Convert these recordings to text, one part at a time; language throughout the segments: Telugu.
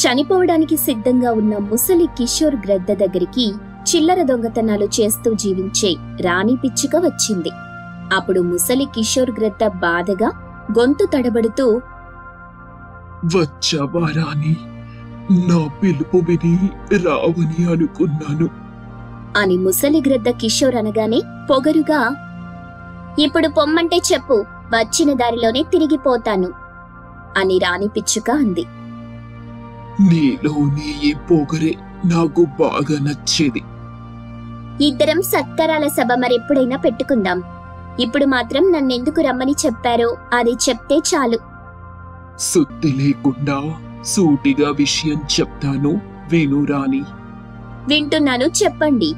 చనిపోవడానికి సిద్ధంగా ఉన్న ముసలి కిషోర్ గ్రద్ద దగ్గరికి చిల్లర దొంగతనాలు చేస్తూ జీవించే రాణి పిచ్చుక వచ్చింది. అప్పుడు ముసలి కిషోర్ గ్రద్ద బాధగా గొంతు తడబడుతూ, వచ్చావా రాణి? నా పిలుపు విని రావని అనుకున్నాను అని ముసలి గ్రద్ద కిషోర్ అనగానే పొగరుగా, ఇప్పుడు పొమ్మంటే చెప్పు, వచ్చిన దారిలోనే తిరిగిపోతాను అని రాణి పిచ్చుక అంది. నీలోని ఈ పొగరే నాకు బాగా నచ్చేది. ఇద్దరం సత్కారాల సభ మరెప్పుడైనా పెట్టుకుందాం. ఇప్పుడు మాత్రం నన్నెందుకు రమ్మని చెప్పారో అది చెప్తే చాలు. సుత్తి లేకుండా సూటిగా విషయం చెప్తాను, విను రాణి. వింటున్నాను, చెప్పండి.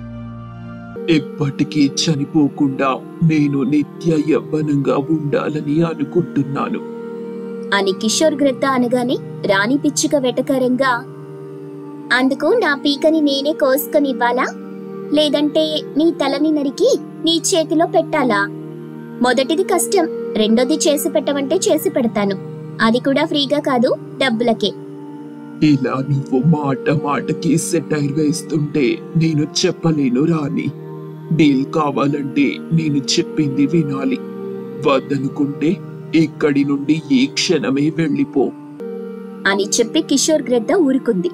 ఎప్పటికీ చనిపోకుండా నేను నిత్య యవ్వనంగా ఉండాలని అనుకుంటున్నాను అని కిషోర్ గ్రద్ద అనగానే రాణి పిచ్చుక వెటకారంగా, అందుకు నా పీకని నేనే కోసుకొనివ్వాలా? లేదంటే నీ తలని నరికి నీ చేతిలో పెట్టాలా? మొదటిది కష్టం, రెండోది చేసి పెట్టమంటే చేసి పెడతాను. అది కూడా ఫ్రీగా కాదు, డబ్బులకే. ఇలా నువ్వు మాట మాటకి సెటైర్ వేస్తుంటే నేను చెప్పలేను రాణి. డీల్ కావాలంటే నేను చెప్పింది వినాలి. వద్దనుకుంటే ఇక్కడి నుండి ఈ క్షణమే వెళ్ళిపో అని చెప్పి కిషోర్ గ్రద్ద ఊరుకుంది.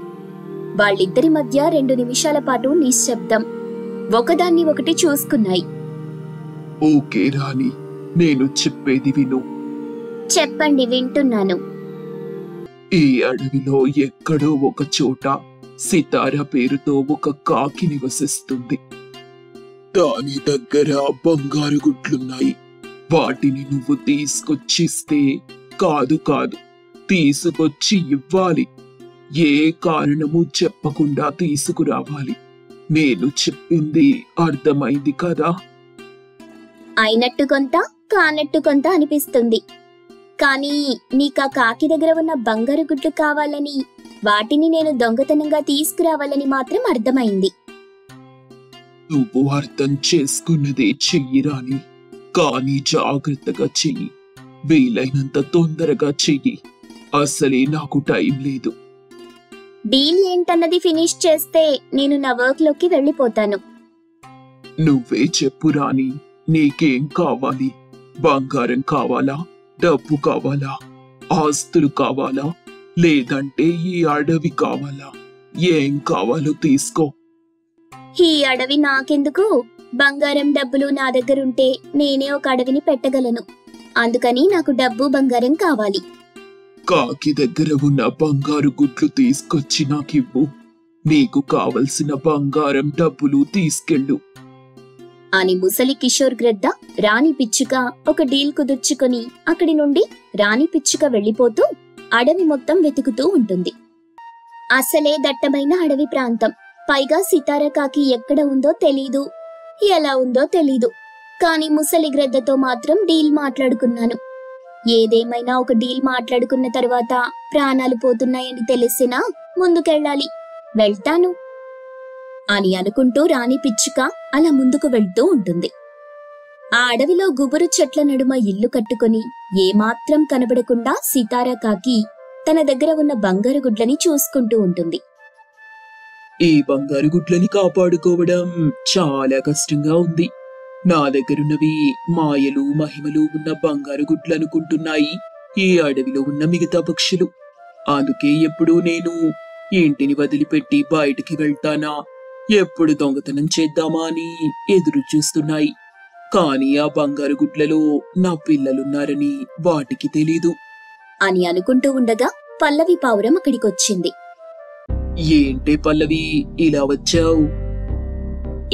వాళ్ళిద్దరి మధ్య 2 నిమిషాల పాటు నిశ్శబ్దం. ఒకదాన్ని ఒకటి చూసుకున్నాయి. ఓకే రాణి, నేను చెప్పేది విను. చెప్పండి, వింటున్నాను. ఈ అడవిలో ఎక్కడో ఒక చోట సితార పేరుతో ఒక కాకి నివసిస్తుంది. దాని దగ్గర బంగారు గుడ్లున్నాయి. వాటిని నువ్వు తీసుకొచ్చిస్తే, కాదు తీసుకొచ్చి ఇవ్వాలి. ఏ కారణము చెప్పకుండా తీసుకురావాలి. నేను చెప్పింది అర్థమైంది కదా? అయినట్టు కొంత, కానట్టు కొంత అనిపిస్తుంది. కానీ నీకా కాకి దగ్గర ఉన్న బంగారు గుడ్లు కావాలని, వాటిని నేను దొంగతనంగా తీసుకురావాలని మాత్రం అర్థమైంది. నువ్వు అర్థం చేసుకున్నదే చెయ్యి రాణి. కానీ జాగ్రత్తగా చెయ్యి. వీలైనంత తొందరగా చెయ్యి. అసలే నాకు టైం లేదు. డీల్ ఏంటన్నది ఫినిష్ చేస్తే నేను నా వర్క్ లోకి వెళ్ళిపోతాను. నువ్వే చెప్పు రాణి, నీకేం కావాలి? బంగారం కావాలా? డబ్బు కావాలా? ఆస్తులు కావాలా? లేదంటే ఈ అడవి కావాలా? ఏం కావాలో తీసుకో. ఈ అడవి నాకెందుకు? బంగారం డబ్బులు నా దగ్గరుంటే నేనే ఒక అడవిని పెట్టగలను. అందుకని నాకు డబ్బు బంగారం కావాలి. కాకి దగ్గర ఉన్న బంగారు గుడ్లు తీసుకొచ్చి నాకివ్వు. నీకు కావలసిన బంగారం డబ్బులు తీసుకెళ్ళు అని ముసలి కిషోర్ గ్రద్ద రాణి పిచ్చుక ఒక డీల్ కుదుర్చుకొని అక్కడి నుండి రాణి పిచ్చుక వెళ్లిపోతూ అడవి మొత్తం వెతుకుతూ ఉంటుంది. అసలే దట్టమైన అడవి ప్రాంతం. పైగా సితార కాకి ఎక్కడ ఉందో తెలీదు, ఎలా ఉందో తెలీదు. కాని ముసలి గ్రద్దతో మాత్రం డీల్ మాట్లాడుకున్నాను. ఏదేమైనా ఒక డీల్ మాట్లాడుకున్న తర్వాత ప్రాణాలు పోతున్నాయని తెలిసినా ముందుకెళ్ళాలి. వెళ్తాను అని అనుకుంటూ రాణి పిచ్చుక అలా ముందుకు వెళ్తూ ఉంటుంది. ఆ అడవిలో గుబురు చెట్ల నడుమ ఇల్లు కట్టుకుని ఏమాత్రం కనబడకుండా సితార కాకి తన దగ్గర ఉన్న బంగారు గుడ్లని చూసుకుంటూ ఉంటుంది. ఈ బంగారు గుడ్లని కాపాడుకోవడం చాలా కష్టంగా ఉంది. నా దగ్గరున్నవి మాయలు మహిమలు ఉన్న బంగారు గుడ్లనుకుంటున్నాయి ఈ అడవిలో ఉన్న మిగతా పక్షులు. అందుకే ఎప్పుడూ నేను ఇంటిని వదిలిపెట్టి బయటికి వెళ్తానా, ఎప్పుడు దొంగతనం చేద్దామా అని ఎదురు చూస్తున్నాయి. కానీ ఆ బంగారు గుడ్లలో నా పిల్లలున్నారని వాటికి తెలీదు అని అనుకుంటూ ఉండగా పల్లవి పావురం అక్కడికొచ్చింది. ఏంటే పల్లవి, ఇలా వచ్చావు?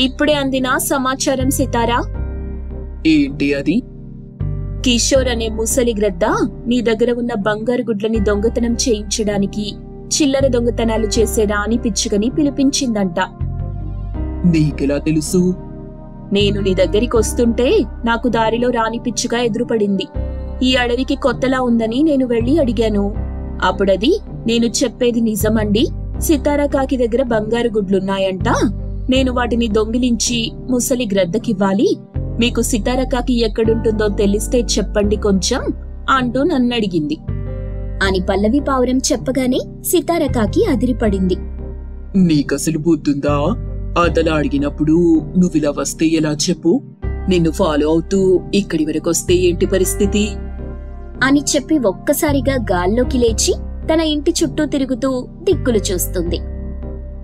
ఇప్పుడే అందిన సమాచారం సితారా. ఏంటి అది? కిషోర్ అనే ముసలి గ్రద్ద నీ దగ్గర ఉన్న బంగారు గుడ్లని దొంగతనం చేయించడానికి చిల్లర దొంగతనాలు చేసే రాణి పిచ్చుకని పిలిపించిందంట. నీకెలా తెలుసు? నేను నీ దగ్గరికి వస్తుంటే నాకు దారిలో రాణి పిచ్చుక ఎదురుపడింది. ఈ అడవికి కొత్తలా ఉందని నేను వెళ్లి అడిగాను. అప్పుడది, నేను చెప్పేది నిజమండి, సితారా కాకి దగ్గర బంగారు గుడ్లున్నాయంట. నేను వాటిని దొంగిలించి ముసలి గ్రద్దకివ్వాలి. మీకు సితారా కాకి ఎక్కడుంటుందో తెలిస్తే చెప్పండి కొంచెం అంటూ నన్నడిగింది. అని పల్లవి పావురం చెప్పగానే సితారకాకి అదిరిపడింది. నీకసలు బుద్ధుందా? అతను అడిగినప్పుడు నువ్విలా వస్తే ఎలా చెప్పు? నిన్ను ఫాలో అవుతూ ఇక్కడి వరకొస్తే ఏంటి పరిస్థితి? అని చెప్పి ఒక్కసారిగా గాల్లోకి లేచి తన ఇంటి చుట్టూ తిరుగుతూ దిక్కులు చూస్తుంది.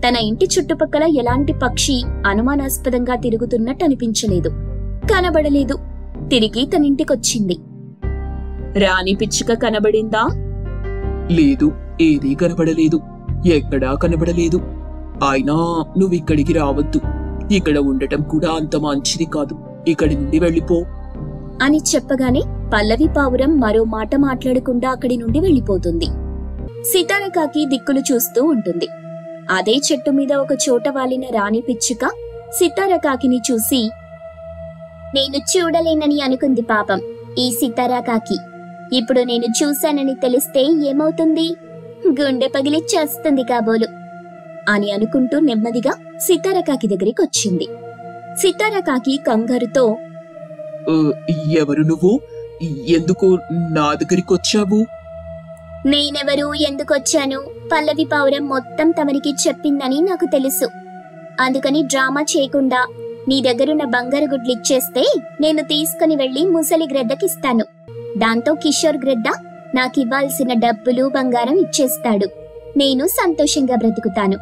తన ఇంటి చుట్టుపక్కల ఎలాంటి పక్షి అనుమానాస్పదంగా తిరుగుతున్నట్టు అనిపించలేదు, కనబడలేదు. తిరిగి తనింటికొచ్చింది. రాణి పిచ్చుక కనబడిందా? లేదు, ఏదీ కనబడలేదు, ఎక్కడా కనబడలేదు. అయినా నువ్విక్కడికి రావద్దు, ఇక్కడ ఉండటం కూడా అంత మంచిది కాదు, ఇక్కడి నుండి వెళ్ళిపో అని చెప్పగానే పల్లవి పావురం మరో మాట మాట్లాడకుండా అక్కడి నుండి వెళ్ళిపోతుంది. సితారకాకి దిక్కులు చూస్తూ ఉంటుంది. అదే చెట్టు మీద ఒక చోట వాలిన రాణి పిచ్చుక సితారకాకిని చూసి, నేను చూడలేనని అనుకుంది పాపం ఈ సితారకాకి. ఇప్పుడు నేను చూశానని తెలిస్తే ఏమవుతుంది? గుండె పగిలి చేస్తుంది కాబోలు అని అనుకుంటూ నెమ్మదిగా సితారకాకి దగ్గరికి వచ్చింది. సితారకాకి కంగారుతో, ఎవరు నువ్వు? ఎందుకు నా దగ్గరికి వచ్చావు? నేనెవరు, ఎందుకొచ్చాను పల్లవి పావురం మొత్తం తమరికి చెప్పిందని నాకు తెలుసు. అందుకని డ్రామా చేయకుండా నీ దగ్గరున్న బంగారు గుడ్లిచ్చేస్తే నేను తీసుకుని వెళ్లి ముసలి గ్రద్దకిస్తాను. దాంతో కిషోర్ గ్రద్ద నాకివ్వాల్సిన డబ్బులు బంగారం ఇచ్చేస్తాడు. నేను సంతోషంగా బ్రతుకుతాను.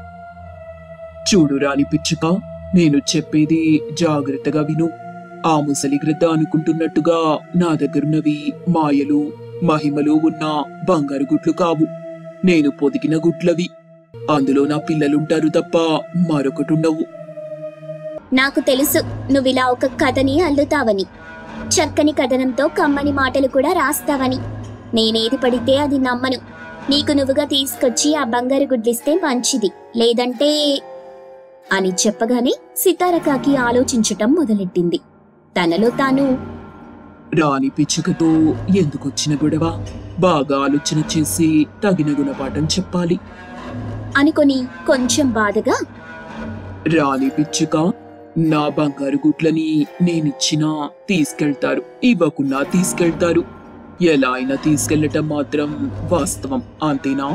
చూడు రాణి పిచ్చుక, నేను చెప్పేది జాగ్రత్తగా విను. ఆ ముసలి గ్రద్ద అనుకుంటున్నట్టుగా నా దగ్గరున్నవి మాయలు మహిమలు ఉన్న బంగారు గుడ్లు కావు. నేను పొదిగిన గుడ్లవి. అందులో నా పిల్లలుంటారు తప్ప మరొకటుండవు. నాకు తెలుసు నువ్విలా ఒక కథని అల్లుతావని, చక్కని కథనంతో కమ్మని మాటలు కూడా రాస్తావని. నేనేది పడితే అది నమ్మను. నీకు నువ్వుగా తీసుకొచ్చి ఆ బంగారు గుడ్లిస్తే మంచిది, లేదంటే అని చెప్పగానే సితారకాకి ఆలోచించటం మొదలెట్టింది. తనలో తాను, రాణి పిచ్చుకతో ఎందుకొచ్చిన గొడవ? బాగా ఆలోచన చేసి తగిన గుణపాఠం చెప్పాలి అనుకొని కొంచెం బాధగా, రాణి పిచ్చుక, నా బంగారు గుడ్లని నేనిచ్చినా తీసుకెళ్తారు, ఇవ్వకున్నా తీసుకెళ్తారు. ఎలా అయినా తీసుకెళ్లటం మాత్రం వాస్తవం, అంతేనా?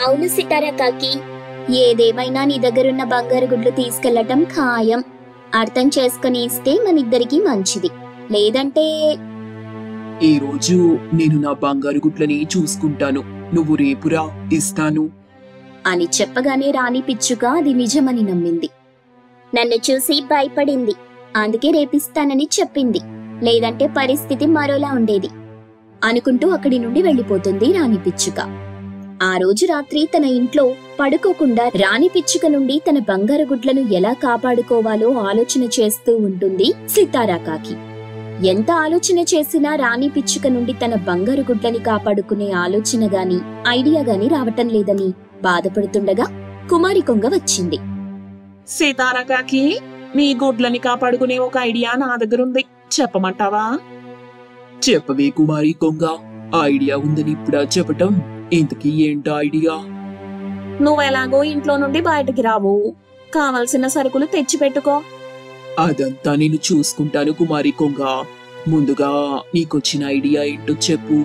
అవును సితారకాకి, ఏదేమైనా నీ దగ్గరున్న బంగారు గుడ్లు తీసుకెళ్లటం ఖాయం. అర్థం చేసుకుని ఇస్తే మనిద్దరికీ మంచిది, లేదంటే ఈ రోజు నేను నా బంగారు గుడ్లని చూసుకుంటాను, నువ్వు రేపురా, ఇస్తాను అని చెప్పగానే రాణి పిచ్చుక అది నిజమని నమ్మింది. నన్ను చూసి భయపడింది, అందుకే రేపిస్తానని చెప్పింది, లేదంటే పరిస్థితి మరోలా ఉండేది అనుకుంటూ అక్కడి నుండి వెళ్లిపోతుంది రాణి పిచ్చుక. ఆ రోజు రాత్రి తన ఇంట్లో పడుకోకుండా రాణి పిచ్చుక నుండి తన బంగారు గుడ్లను ఎలా కాపాడుకోవాలో ఆలోచన చేస్తూ ఉంటుంది సితారకాకి. ఎంత ఆలోచన చేసినా రాణి పిచ్చుక నుండి తన బంగారు గుడ్లని కాపాడుకునే ఆలోచన గాని ఐడియా గాని రావటం లేదని బాధపడుతుండగా కుమారి కొంగ వచ్చింది. సీతారకాకి, నీ గుడ్లని కాపాడుకునే ఒక ఐడియా నా దగ్గరుంది, చెప్పమంటావా? చెప్పవే కుమారి కొంగ, ఐడియా ఉందని ఇప్పుడా చెప్పటం? ఇంతకీ ఏంటో ఐడియా? నువ్వెలాగో ఇంట్లో నుండి బయటికి రావు, కావలసిన సరుకులు తెచ్చిపెట్టుకో. అదంతా నేను చూసుకుంటాను కుమారి కొంగ. ముందుగా నీకొచ్చిన ఐడియా ఏంటో చెప్పు.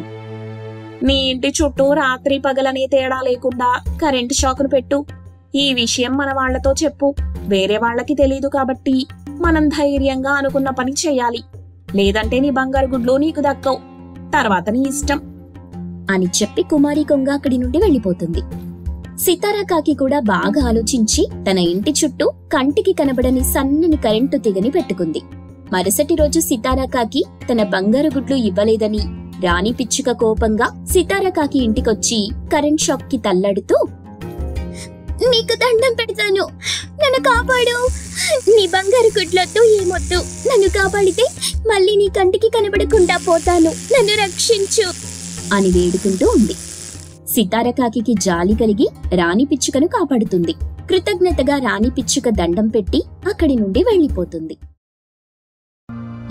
నీ ఇంటి చుట్టూ రాత్రి పగలనే తేడా లేకుండా కరెంటు షాకును పెట్టు. ఈ విషయం మన వాళ్లతో చెప్పు. వేరే వాళ్ళకి తెలీదు కాబట్టి మనం ధైర్యంగా అనుకున్న పని చెయ్యాలి, లేదంటే నీ బంగారు గుడ్లు నీకు దక్కవు, తర్వాత నీ ఇష్టం అని చెప్పి కుమారి కొంగ అక్కడి నుండి వెళ్లిపోతుంది. సితారకాకి కూడా బాగా ఆలోచించి తన ఇంటి చుట్టూ కంటికి కనబడని సన్నని కరెంటు తీగని పెట్టుకుంది. మరుసటి రోజు సితారకాకి తన బంగారు గుడ్లు ఇవ్వలేదని రాణి పిచ్చుక కోపంగా సితారకాకి ఇంటికొచ్చి కరెంట్ షాక్ కి తల్లాడుతూ, నీకు దండం పెడతాను, నన్ను కాపాడు, నీ బంగారు గుడ్లొద్దు, ఏమొద్దు, నన్ను కాపాడితే మళ్ళీ నీ కంటికి కనబడకుండా పోతాను, నన్ను రక్షించు అని వేడుకుంటూ ఉంది. సితారకాకి జాలి కలిగి రాణి పిచ్చుకను కాపాడుతుంది. కృతజ్ఞతగా రాణి పిచ్చుక దండం పెట్టి అక్కడి నుండి వెళ్లిపోతుంది.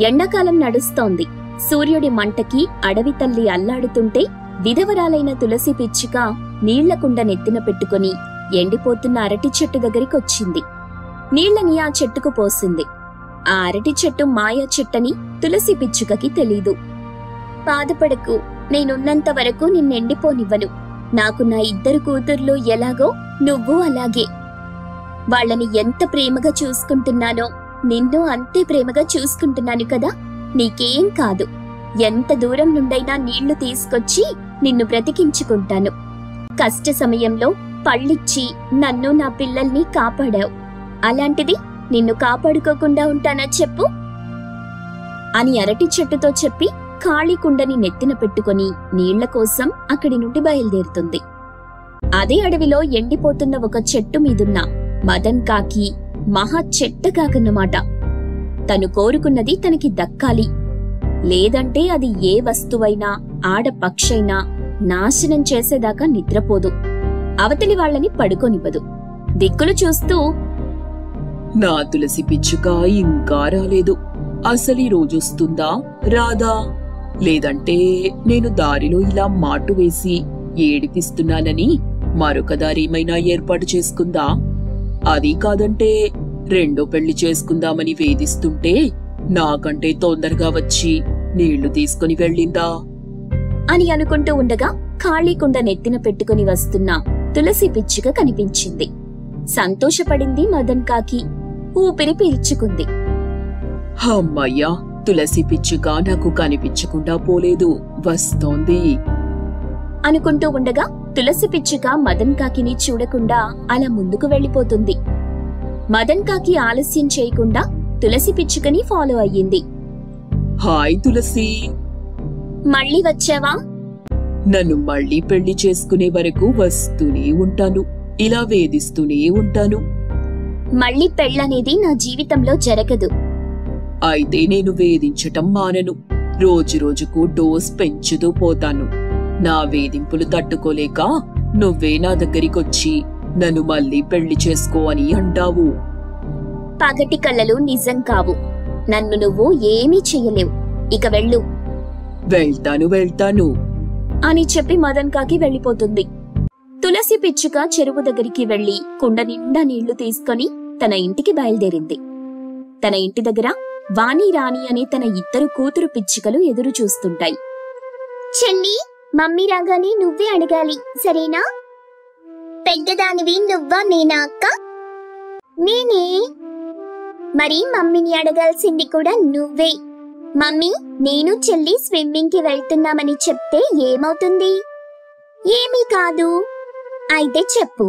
ఎండాకాలం నడుస్తోంది. సూర్యుడి మంటకి అడవి తల్లి అల్లాడుతుంటే విధవరాలైన తులసి పిచ్చుక నీళ్లకుండ నెత్తిన పెట్టుకుని ఎండిపోతున్న అరటి చెట్టు దగ్గరికొచ్చింది. నీళ్లని ఆ చెట్టుకు పోసింది. ఆ అరటి చెట్టు మాయా చెట్టని తులసి పిచ్చుకకి తెలీదు. బాధపడకు, నేనున్నంత వరకు నిన్నెండిపోనివ్వను. నాకు నా 2 కూతుర్లు ఎలాగో నువ్వు అలాగే. వాళ్ళని ఎంత ప్రేమగా చూసుకుంటున్నానో నిన్ను అంతే ప్రేమగా చూసుకుంటున్నాను కదా. నీకేం కాదు. ఎంత దూరం నుండైనా నీళ్లు తీసుకొచ్చి నిన్ను బ్రతికించుకుంటాను. కష్ట సమయంలో పళ్ళిచ్చి నన్ను నా పిల్లల్ని కాపాడావు. అలాంటిది నిన్ను కాపాడుకోకుండా ఉంటానా చెప్పు అని అరటి చెట్టుతో చెప్పి ఖాళీ కుండని నెత్తిన పెట్టుకుని నీళ్ల కోసం అక్కడి నుండి బయలుదేరుతుంది. అదే అడవిలో ఎండిపోతున్న ఒక చెట్టు మీదున్న మదన్ కాకి మహా చెట్టకాకన్నమాట. తను కోరుకున్నది తనకి దక్కాలి. లేదంటే అది ఏ వస్తువైనా ఆడపక్షైనా నాశనం చేసేదాకా నిద్రపోదు. అవతలి వాళ్ళని పడుకోనివ్వదు. దిక్కులు చూస్తూ, నా తులసి పిచ్చుక ఇంకా రాలేదు. అసలు ఈ రోజొస్తుందా రాదా? లేదంటే నేను దారిలో ఇలా మాటు వేసి ఏడిపిస్తున్నానని మరొక దారేమైనా ఏర్పాటు చేసుకుందా? అది కాదంటే రెండో పెళ్లి చేసుకుందామని వేధిస్తుంటే నాకంటే తొందరగా వచ్చి నీళ్లు తీసుకుని వెళ్ళిందా అని అనుకుంటూ ఉండగా ఖాళీ కుండ నెత్తిన పెట్టుకుని వస్తున్న తులసి పిచ్చుక కనిపించింది. సంతోషపడింది మదన్ కాకి. ఊపిరి పీల్చుకుంది. అమ్మయ్యా, తులసి పిచ్చుక నాకు కనిపించకుండా పోలేదు, వస్తోంది అనుకుంటూ ఉండగా తులసి పిచ్చుక మదన్ కాకిని చూడకుండా అలా ముందుకు వెళ్లిపోతుంది. మదన్ కాకి ఆలస్యం చేయకుండా తులసి పిచ్చుకని ఫాలో అయ్యింది. హాయ్ తులసి, మళ్ళీ వచ్చావా? నన్ను మళ్ళీ పెళ్లి చేసుకునే వరకు వస్తూనే ఉంటాను, ఇలా వేధిస్తూనే ఉంటాను. మళ్ళీ పెళ్ళనేది నా జీవితంలో జరగదు. అయితే నేను వేధించటం మానను. రోజు రోజుకు డోస్ పెంచుతూ పోతాను. నా వేధింపులు తట్టుకోలేక నువ్వే నా దగ్గరికొచ్చి నన్ను మళ్ళీ పెళ్లి చేసుకో అని అంటావు. పగటి కళ్ళలు నిజం కావు. నన్ను నువ్వు ఏమీ చెయ్యలేవు. ఇక వెళ్ళు. వెళ్తాను అని చెప్పి మదన్ కాకి వెళ్లిపోతుంది. తులసి పిచ్చుక చెరువు దగ్గరికి వెళ్లి కుండ నిండా నీళ్లు తీసుకొని తన ఇంటికి బయలుదేరింది. తన ఇంటి దగ్గర వాణి రాణి అనే తన 2 కూతురు పిచ్చుకలు ఎదురు చూస్తుంటాయి. చెల్లి, మమ్మీ రాగానే నువ్వే అడగాలి, సరేనా? పెద్దదానివి నువ్వా నేనా అక్క? నేనే. మరి మమ్మీని అడగాల్సింది కూడా నువ్వే. మమ్మీ, నేను చెల్లి స్విమ్మింగ్ కి వెళ్తున్నామని చెప్తే ఏమవుతుంది? ఏమీ కాదు. అయితే చెప్పు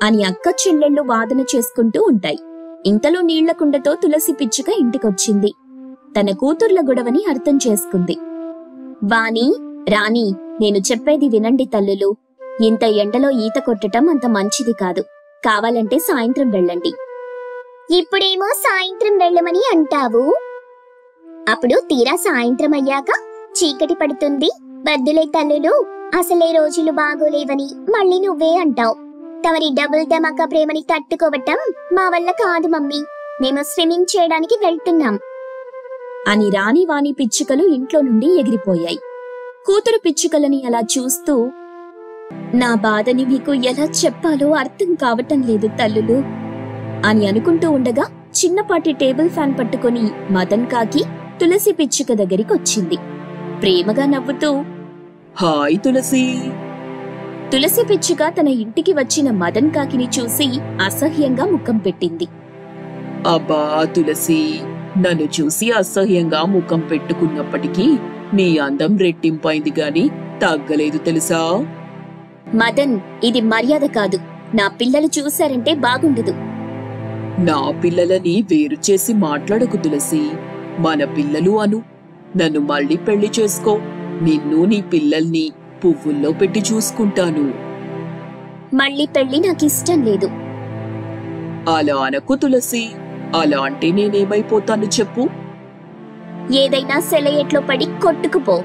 అని అక్క చెల్లెళ్ళు వాదన చేసుకుంటూ ఉంటాయి. ఇంతలో నీళ్ల కుండతో తులసి పిచ్చుక ఇంటికొచ్చింది. తన కూతుర్ల గొడవని అర్థం చేసుకుంది. వాణి, రాణి, నేను చెప్పేది వినండి తల్లులు. ఇంత ఎండలో ఈత కొట్టటం అంత మంచిది కాదు. కావాలంటే సాయంత్రం వెళ్ళండి. ఇప్పుడేమో సాయంత్రం వెళ్ళమని అంటావు. అప్పుడు తీరా సాయంత్రం అయ్యాక చీకటి పడుతుంది. వద్దులే తల్లులు, అసలే రోజులు బాగోలేవని మళ్ళీ నువ్వే అంటావు. తమరి డబుల్ ధమాకా ప్రేమని తట్టుకోవటం మా వల్ల కాదు మమ్మీ. మేము స్విమ్మింగ్ చేయడానికి వెళ్తున్నాం అని రాణి వాణి పిచ్చుకలు ఇంట్లో నుండి ఎగిరిపోయాయి. కూతురు పిచ్చుకలని అలా చూస్తూ, నా బాధని మీకు ఎలా చెప్పాలో అర్థం కావటం లేదు తల్లులు అని అనుకుంటూ ఉండగా చిన్నపాటి టేబుల్ ఫ్యాన్ పట్టుకుని మదన్ కాకి తులసి పిచ్చుక దగ్గరికొచ్చింది. ప్రేమగా నవ్వుతూ, హాయ్ తులసి. తులసి పిచ్చుక తన ఇంటికి వచ్చిన మదన్ కాకిని చూసి అసహ్యంగా ముఖం పెట్టింది. అబ్బా తులసి, నన్ను చూసి అసహ్యంగా ముఖం పెట్టుకున్నప్పటికీ నీ అందం రెట్టింపైంది గాని తగ్గలేదు తెలుసా? మదన్, ఇది మర్యాద కాదు. నా పిల్లలు చూశారంటే బాగుండదు. నా పిల్లలని వేరు చేసి మాట్లాడకు తులసి. మన పిల్లలు అను. నన్ను మళ్ళీ పెళ్లి చేసుకో. నిన్ను నీ పిల్లల్ని పువ్వుల్లో పెట్టి చూసుకుంటాను. మళ్ళీ పెళ్లి నాకిష్టం లేదు. అలా అనకు తులసి. అలా అంటే నేనేమైపోతాను చెప్పు? ఏదైనా సెలయేట్లో పడి కొట్టుకుపో.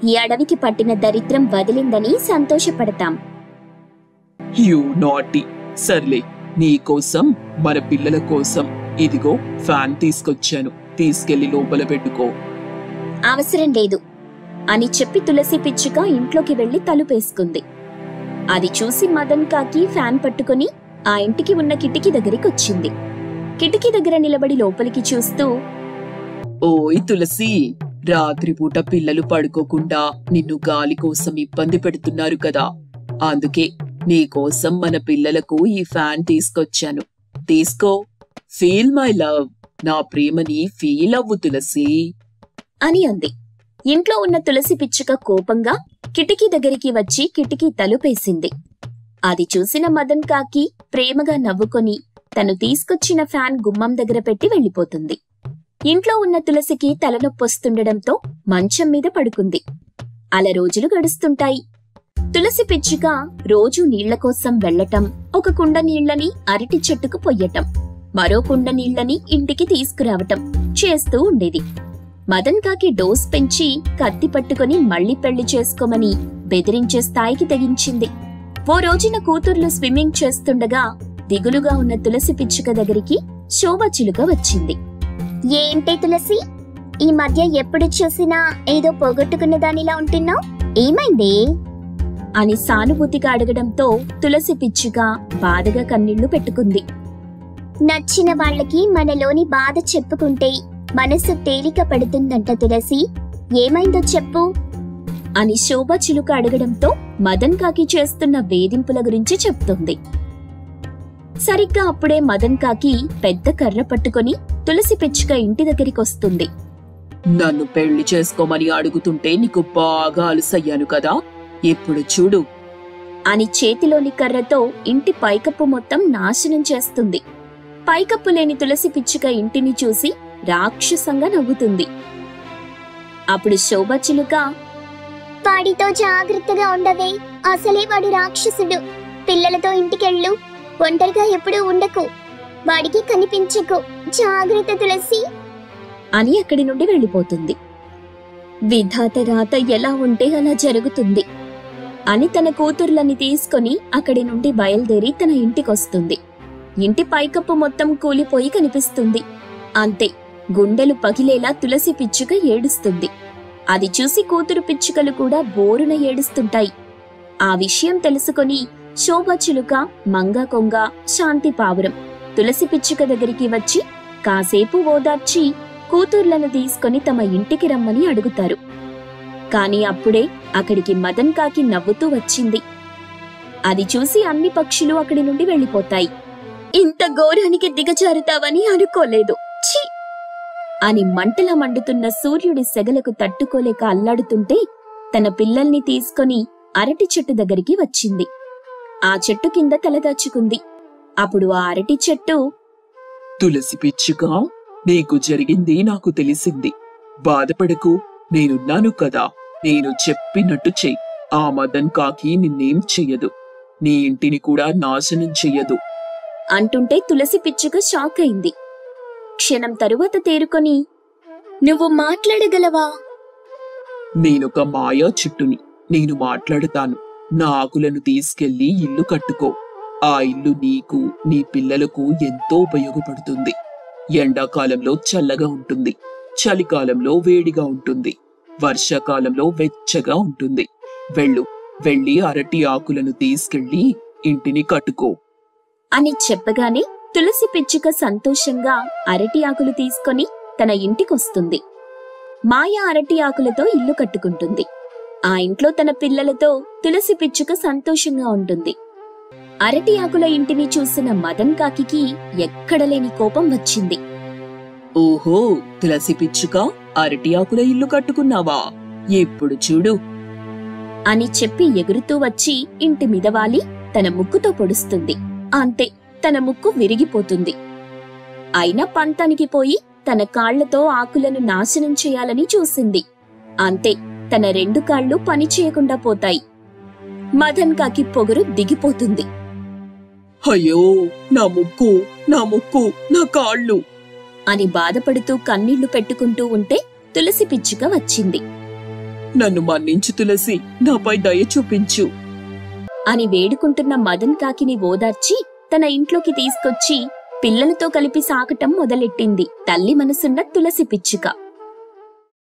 ఈ అడవికి పట్టిన దరిద్రం వదిలిందని సంతోషపడతాం. You naughty. సర్లే, నీకోసం మన పిల్లల కోసం ఇదిగో ఫ్యాన్ తీసుకొచ్చాను. తీసుకెళ్లి లోపల పెట్టుకో. అవసరం లేదు అని చెప్పి తులసి పిచ్చుక ఇంట్లోకి వెళ్లి తలుపేసుకుంది. అది చూసి మదన్ కాకి ఫ్యాన్ పట్టుకుని ఆ ఇంటికి ఉన్న కిటికీ దగ్గరికొచ్చింది. కిటికీ దగ్గర నిలబడి లోపలికి చూస్తూ, ఓయ్ తులసి, రాత్రిపూట పిల్లలు పడుకోకుండా నిన్ను గాలి కోసం ఇబ్బంది పెడుతున్నారు కదా, అందుకే నీకోసం మన పిల్లలకు ఈ ఫ్యాన్ తీసుకొచ్చాను. తీసుకో, ఫీల్ మై లవ్, నా ప్రేమని ఫీల్ అవ్వు తులసి అని అంది. ఇంట్లో ఉన్న తులసి పిచ్చుక కోపంగా కిటికీ దగ్గరికి వచ్చి కిటికీ తలుపేసింది. అది చూసిన మదన్ కాకి ప్రేమగా నవ్వుకొని తను తీసుకొచ్చిన ఫ్యాన్ గుమ్మం దగ్గర పెట్టి వెళ్లిపోతుంది. ఇంట్లో ఉన్న తులసికి తలనొప్పొస్తుండడంతో మంచం మీద పడుకుంది. అలా రోజులు గడుస్తుంటాయి. తులసి పిచ్చుక రోజూ నీళ్ల కోసం వెళ్లటం, ఒక కుండ నీళ్లని అరటి చెట్టుకు పొయ్యటం, మరో కుండ నీళ్లని ఇంటికి తీసుకురావటం చేస్తూ ఉండేది. మదన్ కాకి డోస్ పెంచి కత్తి పట్టుకుని మళ్లీ పెళ్లి చేసుకోమని బెదిరించే స్థాయికి తెగించింది. ఓ రోజున కూతుర్లు స్విమ్మింగ్ చేస్తుండగా దిగులుగా ఉన్న తులసి పిచ్చుక దగ్గరికి శోభచిలుక వచ్చింది. ఏంటి తులసి, ఈ మధ్య ఎప్పుడు చూసినా ఏదో పోగొట్టుకున్న దానిలా ఉంటున్నావు, ఏమైంది అని సానుభూతిగా అడగడంతో తులసి పిచ్చుక బాధగా కన్నీళ్లు పెట్టుకుంది. నచ్చిన వాళ్ళకి మనలోని బాధ చెప్పుకుంటే మనసు తేలిక పడుతుందంట తులసి, ఏమైందో చెప్పు అని శోభచిలుక అడగడంతో మదన్ కాకి చేస్తున్న వేధింపుల గురించి చెప్తుంది. సరిగ్గా అప్పుడే మదన్ కాకి పెద్ద కర్ర పట్టుకుని తులసి పిచ్చుక ఇంటి దగ్గరికొస్తుంది. నన్ను పెళ్లి చేసుకోమని అడుగుతుంటే నీకు బాగా అలుసయ్యాను కదా, ఇప్పుడు చూడు అని చేతిలోని కర్రతో ఇంటి పైకప్పు మొత్తం నాశనం చేస్తుంది. పైకప్పు లేని తులసి పిచ్చుక ఇంటిని చూసి రాక్షసంగా నవ్వుతుంది. అప్పుడు శోభచిలుక, వాడితో జాగ్రత్తగా ఉండవే, అసలే వాడు రాక్షసుడు, పిల్లలతో ఇంటికెళ్ళు, ఒంటరిగా ఎప్పుడూ ఉండకు, వాడికి కనిపించకు, జాగ్రత్త తులసి అని అక్కడి నుండి వెళ్లిపోతుంది. విధాత రాత ఎలా ఉంటే అలా జరుగుతుంది అని తన కూతుర్లని తీసుకుని అక్కడి నుండి బయలుదేరి తన ఇంటికొస్తుంది. ఇంటి పైకప్పు మొత్తం కూలిపోయి కనిపిస్తుంది. అంతే, గుండెలు పగిలేలా తులసి పిచ్చుక ఏడుస్తుంది. అది చూసి కూతురు పిచ్చుకలు కూడా బోరున ఏడుస్తుంటాయి. ఆ విషయం తెలుసుకొని శోభచిలుక, మంగ కొంగ, శాంతి పావురం తులసి పిచ్చుక దగ్గరికి వచ్చి కాసేపు ఓదార్చి కూతుర్లను తీసుకుని తమ ఇంటికి రమ్మని అడుగుతారు. కాని అప్పుడే అక్కడికి మదన్ కాకి నవ్వుతూ వచ్చింది. అది చూసి అన్ని పక్షులు అక్కడి నుండి వెళ్లిపోతాయి. ఇంత ఘోరానికి దిగజారుతావని అనుకోలేదు, ఛీ అని మంటలా మండుతున్న సూర్యుడి సెగలకు తట్టుకోలేక అల్లాడుతుంటే తన పిల్లల్ని తీసుకొని అరటి చెట్టు దగ్గరికి వచ్చింది. ఆ చెట్టు కింద తలదాచుకుంది. అప్పుడు ఆ అరటి చెట్టు, తులసి పిచ్చుక, నీకు జరిగింది నాకు తెలిసింది, బాధపడకు, నేనున్నాను కదా, నేను చెప్పినట్టు చెయ్యి, ఆ మదన్ కాకి నిన్నేం చెయ్యదు, నీ ఇంటిని కూడా నాశనం చెయ్యదు అంటుంటే తులసి పిచ్చుక షాక్ అయింది. క్షణం తరువాత తేరుకొని, నువ్వు మాట్లాడగలవా? నేనొక మాయా చెట్టుని, నేను మాట్లాడతాను. నా ఆకులను తీసుకెళ్లి ఇల్లు కట్టుకో. ఆ ఇల్లు నీకు, నీ పిల్లలకు ఎంతో ఉపయోగపడుతుంది. ఎండాకాలంలో చల్లగా ఉంటుంది, చలికాలంలో వేడిగా ఉంటుంది, వర్షాకాలంలో వెచ్చగా ఉంటుంది. వెళ్ళి అరటి ఆకులను తీసుకెళ్లి ఇంటిని కట్టుకో అని చెప్పగానే తులసి పిచ్చుక సంతోషంగా అరటి ఆకులు తీసుకొని తన ఇంటికొస్తుంది. మాయా అరటి ఆకులతో ఇల్లు కట్టుకుంటుంది. ఆ ఇంట్లో తన పిల్లలతో తులసి పిచ్చుక సంతోషంగా ఉంటుంది. అరటి ఆకుల ఇంటిని చూసిన మదన్ కాకికి ఎక్కడలేని కోపం వచ్చింది. ఓహో, తులసి పిచ్చుక, అరటి ఆకుల ఇల్లు కట్టుకున్నావా? ఇప్పుడు చూడు అని చెప్పి ఎగురుతూ వచ్చి ఇంటి మీద వాలి తన ముక్కుతో పొడుస్తుంది. అంతే, తన ముక్కు విరిగిపోతుంది. అయినా పంతానికి పోయి తన కాళ్లతో ఆకులను నాశనం చేయాలని చూసింది. అంతే, తన 2 కాళ్లు పని చేయకుండా పోతాయి. మదన్ కాకి పొగరు దిగిపోతుంది. అయ్యో, నా ముక్కు, నా ముక్కు, నా కాళ్ళు అని బాధపడుతూ కన్నీళ్లు పెట్టుకుంటూ ఉంటే తులసి పిచ్చుక వచ్చింది. నన్ను మన్నించు తులసి, నాపై దయ చూపించు అని వేడుకుంటున్న మదన్ కాకిని ఓదార్చి తన ఇంట్లోకి తీసుకొచ్చి పిల్లలతో కలిపి సాకటం మొదలెట్టింది తల్లి మనసున్న తులసి పిచ్చుక.